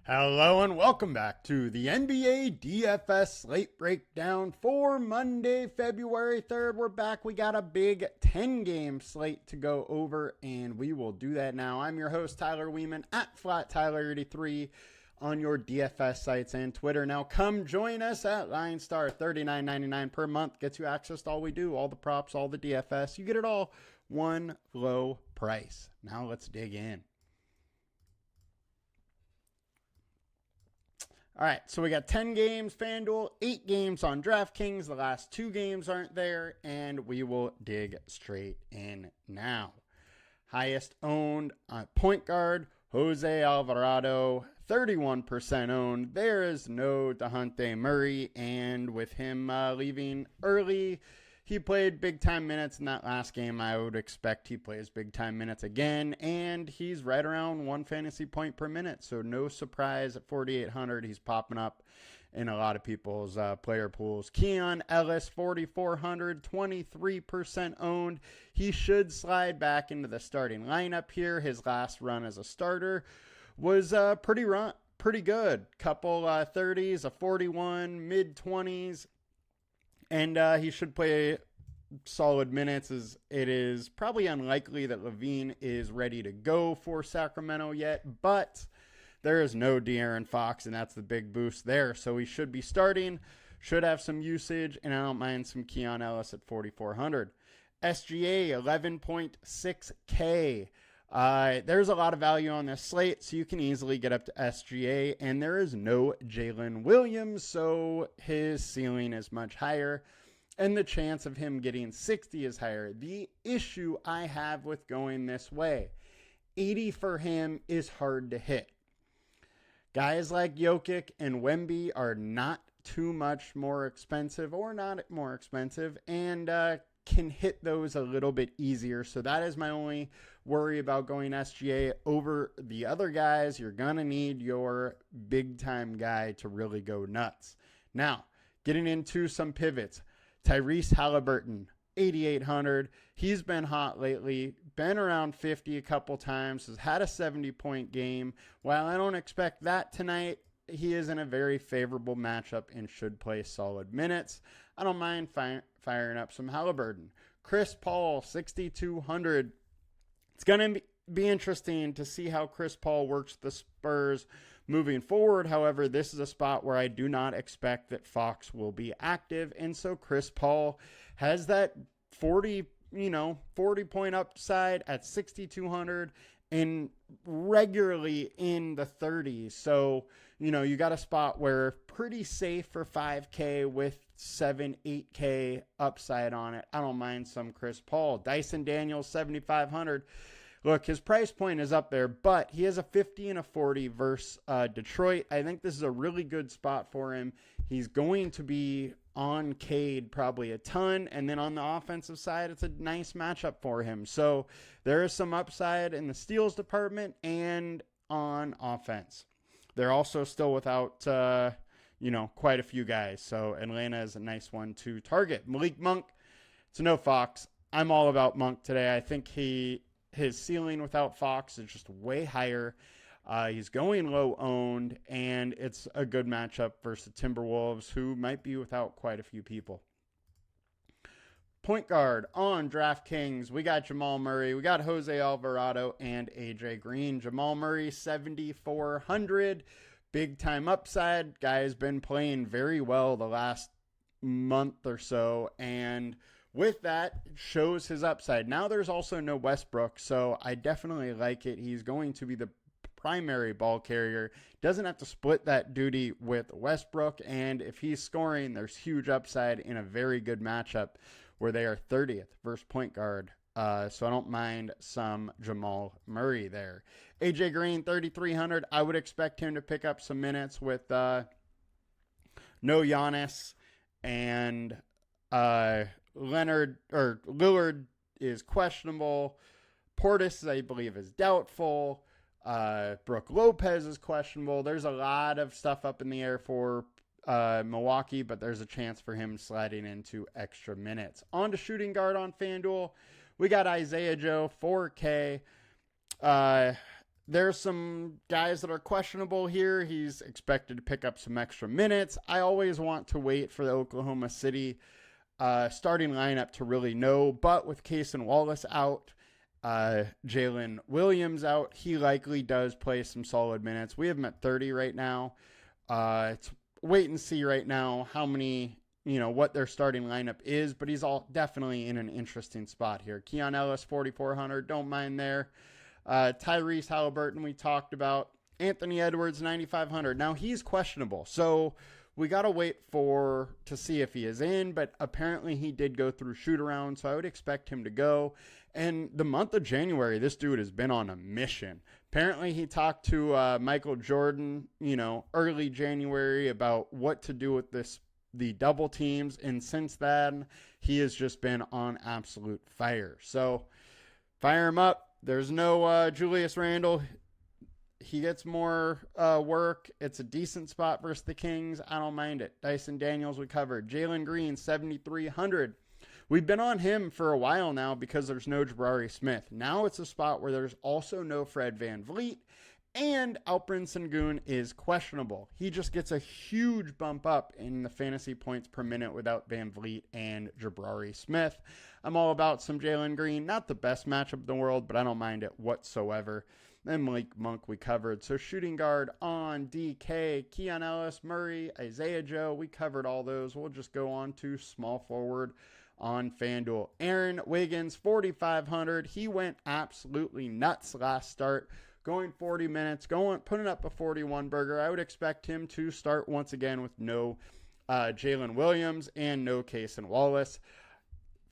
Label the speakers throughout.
Speaker 1: Hello and welcome back to the NBA DFS Slate Breakdown for Monday, February 3rd. We're back. We got a big 10-game slate to go over, and we will do that now. I'm your host, Tyler Wiemann, at FlatTyler83 on your DFS sites and Twitter. Now, come join us at LineStar. $39.99 per month gets you access to all we do, all the props, all the DFS. You get it all, one low price. Now, let's dig in. All right, so we got 10 games FanDuel, 8 games on Draftkings. The last 2 games aren't there, and we will dig straight in now. Highest owned point guard, Jose Alvarado, 31% owned. There is no DeJounte Murray, and with him leaving early, he played big-time minutes in that last game. I would expect he plays big-time minutes again, and he's right around 1 fantasy point per minute, so no surprise at 4,800. He's popping up in a lot of people's player pools. Keon Ellis, 4,400, 23% owned. He should slide back into the starting lineup here. His last run as a starter was pretty good. Couple 30s, a 41, mid-20s. And he should play solid minutes, as it is probably unlikely that Levine is ready to go for Sacramento yet, but there is no De'Aaron Fox, and that's the big boost there. So he should be starting, should have some usage, and I don't mind some Keon Ellis at 4,400. SGA, 11.6K. There's a lot of value on this slate, so you can easily get up to SGA, and there is no Jalen Williams, so his ceiling is much higher, and the chance of him getting 60 is higher. The issue I have with going this way, 80 for him is hard to hit. Guys like Jokic and Wemby are not too much more expensive, or not more expensive, and can hit those a little bit easier. So that is my only worry about going SGA over the other guys. You're going to need your big time guy to really go nuts. Now, getting into some pivots. Tyrese Halliburton, 8,800. He's been hot lately, been around 50 a couple times, has had a 70-point game. While I don't expect that tonight, he is in a very favorable matchup and should play solid minutes. I don't mind firing up some Halliburton. Chris Paul, 6,200. It's going to be interesting to see how Chris Paul works the Spurs moving forward. However, this is a spot where I do not expect that Fox will be active. And so Chris Paul has that 40 point upside at 6,200 and regularly in the 30s. So, you got a spot where pretty safe for 5K with 7, 8K upside on it. I don't mind some Chris Paul. Dyson Daniels, 7,500. Look, his price point is up there, but he has a 50 and a 40 versus Detroit. I think this is a really good spot for him. He's going to be on Cade probably a ton, and then on the offensive side, it's a nice matchup for him. So there is some upside in the steals department and on offense. They're also still without, quite a few guys. So Atlanta is a nice one to target. Malik Monk, it's no Fox. I'm all about Monk today. I think his ceiling without Fox is just way higher. He's going low owned, and it's a good matchup versus the Timberwolves, who might be without quite a few people. Point guard on DraftKings, we got Jamal Murray, we got Jose Alvarado, and AJ Green. Jamal Murray, 7,400, big time upside. Guy's been playing very well the last month or so, and with that, shows his upside. Now there's also no Westbrook, so I definitely like it. He's going to be the primary ball carrier. Doesn't have to split that duty with Westbrook, and if he's scoring, there's huge upside in a very good matchup where they are 30th versus point guard. So I don't mind some Jamal Murray there. AJ Green, 3,300. I would expect him to pick up some minutes with no Giannis, and Lillard is questionable. Portis, I believe, is doubtful. Brook Lopez is questionable. There's a lot of stuff up in the air for Milwaukee, but there's a chance for him sliding into extra minutes. On to shooting guard on FanDuel. We got Isaiah Joe, 4K. There's some guys that are questionable here. He's expected to pick up some extra minutes. I always want to wait for the Oklahoma City starting lineup to really know. But with Case and Wallace out, Jalen Williams out, he likely does play some solid minutes. We have him at 30 right now. It's wait and see right now how many, what their starting lineup is, but he's all definitely in an interesting spot here. Keon Ellis, 4,400, don't mind there. Tyrese Halliburton, we talked about. Anthony Edwards, 9,500. Now he's questionable, so we got to wait to see if he is in, but apparently he did go through shoot around, so I would expect him to go. And the month of January, this dude has been on a mission. Apparently he talked to Michael Jordan, early January about what to do with the double teams, and since then, he has just been on absolute fire. So fire him up. There's no Julius Randle. He gets more work. It's a decent spot versus the Kings. I don't mind it. Dyson Daniels, we covered. Jalen Green, 7,300. We've been on him for a while now because there's no Jabari Smith. Now it's a spot where there's also no Fred VanVleet, and Alperen Sengun is questionable. He just gets a huge bump up in the fantasy points per minute without VanVleet and Jabari Smith. I'm all about some Jalen Green. Not the best matchup in the world, but I don't mind it whatsoever. Then Malik Monk we covered. So shooting guard on DK, Keon Ellis, Murray, Isaiah Joe. We covered all those. We'll just go on to small forward on FanDuel. Aaron Wiggins, 4,500. He went absolutely nuts last start. Going 40 minutes, putting up a 41 burger. I would expect him to start once again with no Jalen Williams and no Case and Wallace.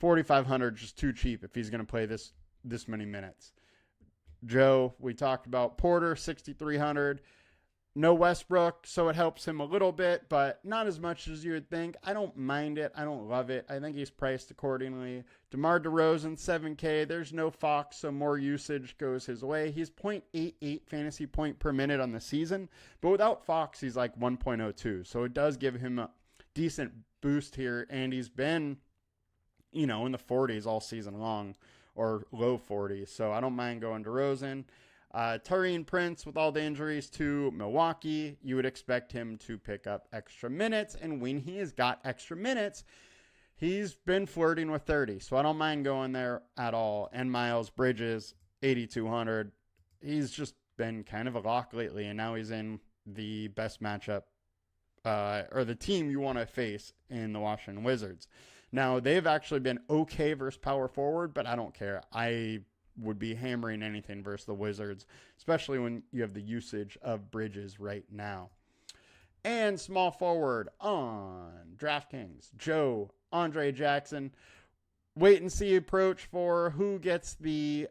Speaker 1: 4,500 just too cheap if he's going to play this many minutes. Joe, we talked about. Porter, 6,300. No Westbrook, so it helps him a little bit, but not as much as you would think. I don't mind it. I don't love it. I think he's priced accordingly. DeMar DeRozan, 7K. There's no Fox, so more usage goes his way. He's 0.88 fantasy point per minute on the season, but without Fox, he's like 1.02. So it does give him a decent boost here, and he's been, in the 40s all season long, or low 40s. So I don't mind going DeRozan. Taurean Prince, with all the injuries to Milwaukee, you would expect him to pick up extra minutes. And when he has got extra minutes, he's been flirting with 30. So I don't mind going there at all. And Miles Bridges, 8,200. He's just been kind of a lock lately. And now he's in the best matchup, or the team you want to face in the Washington Wizards. Now, they've actually been okay versus power forward, but I don't care. I would be hammering anything versus the Wizards, especially when you have the usage of Bridges right now. And small forward on DraftKings, Joe, Andre Jackson. Wait and see approach for who gets the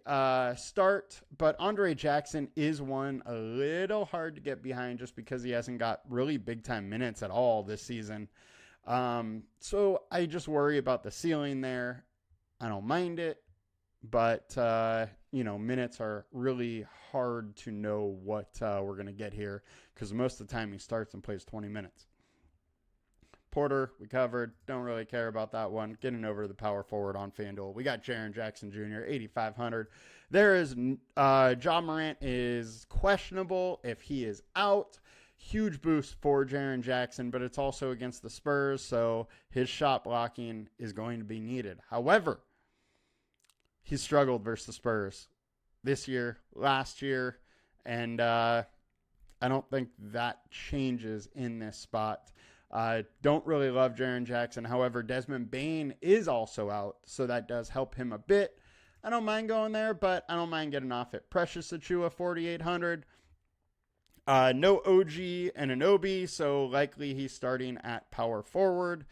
Speaker 1: start, but Andre Jackson is one a little hard to get behind just because he hasn't got really big-time minutes at all this season. So I just worry about the ceiling there. I don't mind it. But, minutes are really hard to know what we're going to get here because most of the time he starts and plays 20 minutes. Porter, we covered. Don't really care about that one. Getting over to the power forward on FanDuel. We got Jaren Jackson Jr., 8,500. There is, Ja Morant is questionable if he is out. Huge boost for Jaren Jackson, but it's also against the Spurs, so his shot blocking is going to be needed. However, he struggled versus the Spurs this year, last year, and I don't think that changes in this spot. Don't really love Jaren Jackson. However, Desmond Bane is also out, so that does help him a bit. I don't mind going there, but I don't mind getting off it. Precious Achiuwa, 4,800. No OG and Anunoby, so likely he's starting at power forward.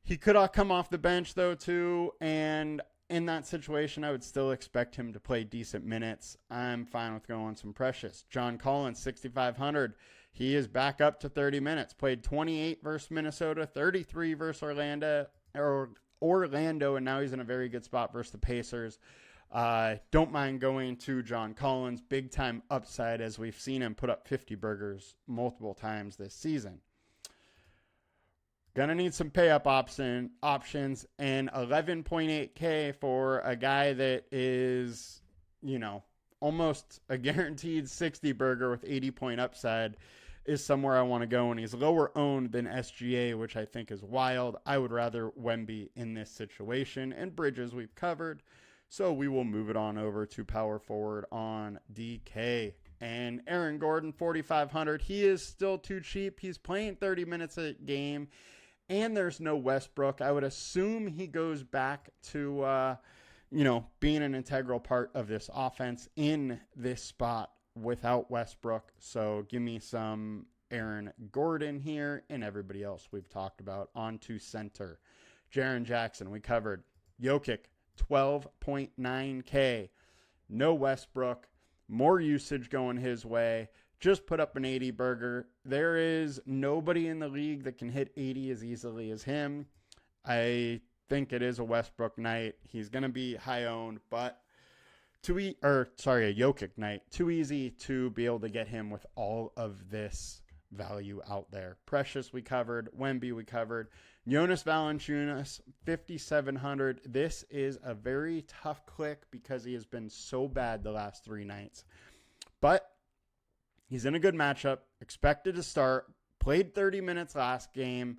Speaker 1: He could come off the bench, though, too, and in that situation, I would still expect him to play decent minutes. I'm fine with going some Precious. John Collins, 6,500. He is back up to 30 minutes. Played 28 versus Minnesota, 33 versus Orlando, and now he's in a very good spot versus the Pacers. Don't mind going to John Collins. Big time upside as we've seen him put up 50 burgers multiple times this season. Gonna need some pay up options, and 11.8K for a guy that is, almost a guaranteed 60 burger with 80-point upside is somewhere I want to go, and he's lower owned than SGA, which I think is wild. I would rather Wemby in this situation, and Bridges we've covered, so we will move it on over to power forward on DK. And Aaron Gordon, 4,500. He is still too cheap. He's playing 30 minutes a game, and there's no Westbrook. I would assume he goes back to, being an integral part of this offense in this spot without Westbrook. So give me some Aaron Gordon here, and everybody else we've talked about. On to center. Jaren Jackson, we covered. Jokic, 12.9K. No Westbrook. More usage going his way. Just put up an 80 burger. There is nobody in the league that can hit 80 as easily as him. I think it is a Westbrook night. He's going to be high owned, but a Jokic night. Too easy to be able to get him with all of this value out there. Precious we covered. Wemby we covered. Jonas Valanciunas, 5,700. This is a very tough click because he has been so bad the last 3 nights. But he's in a good matchup. Expected to start. Played 30 minutes last game.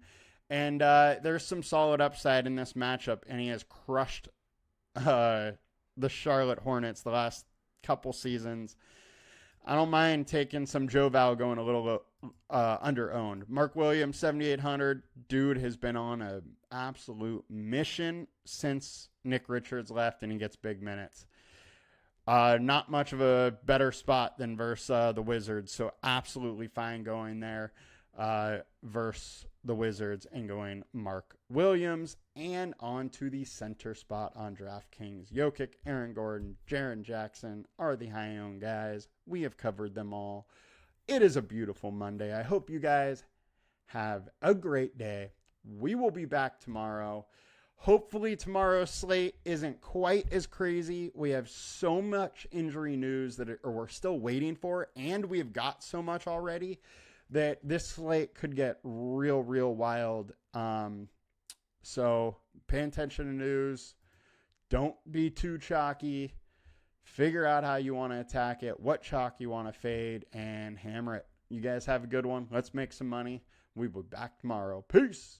Speaker 1: And there's some solid upside in this matchup. And he has crushed the Charlotte Hornets the last couple seasons. I don't mind taking some Joe Val going a little under-owned. Mark Williams, 7,800. Dude has been on an absolute mission since Nick Richards left, and he gets big minutes. Not much of a better spot than versus the Wizards, so absolutely fine going there versus the Wizards and going Mark Williams. And on to the center spot on DraftKings. Jokic, Aaron Gordon, Jaren Jackson are the high-owned guys. We have covered them all. It is a beautiful Monday. I hope you guys have a great day. We will be back tomorrow. Hopefully tomorrow's slate isn't quite as crazy. We have so much injury news that we're still waiting for, and we've got so much already that this slate could get real, real wild. So pay attention to news. Don't be too chalky. Figure out how you want to attack it, what chalk you want to fade, and hammer it. You guys have a good one. Let's make some money. We'll be back tomorrow. Peace.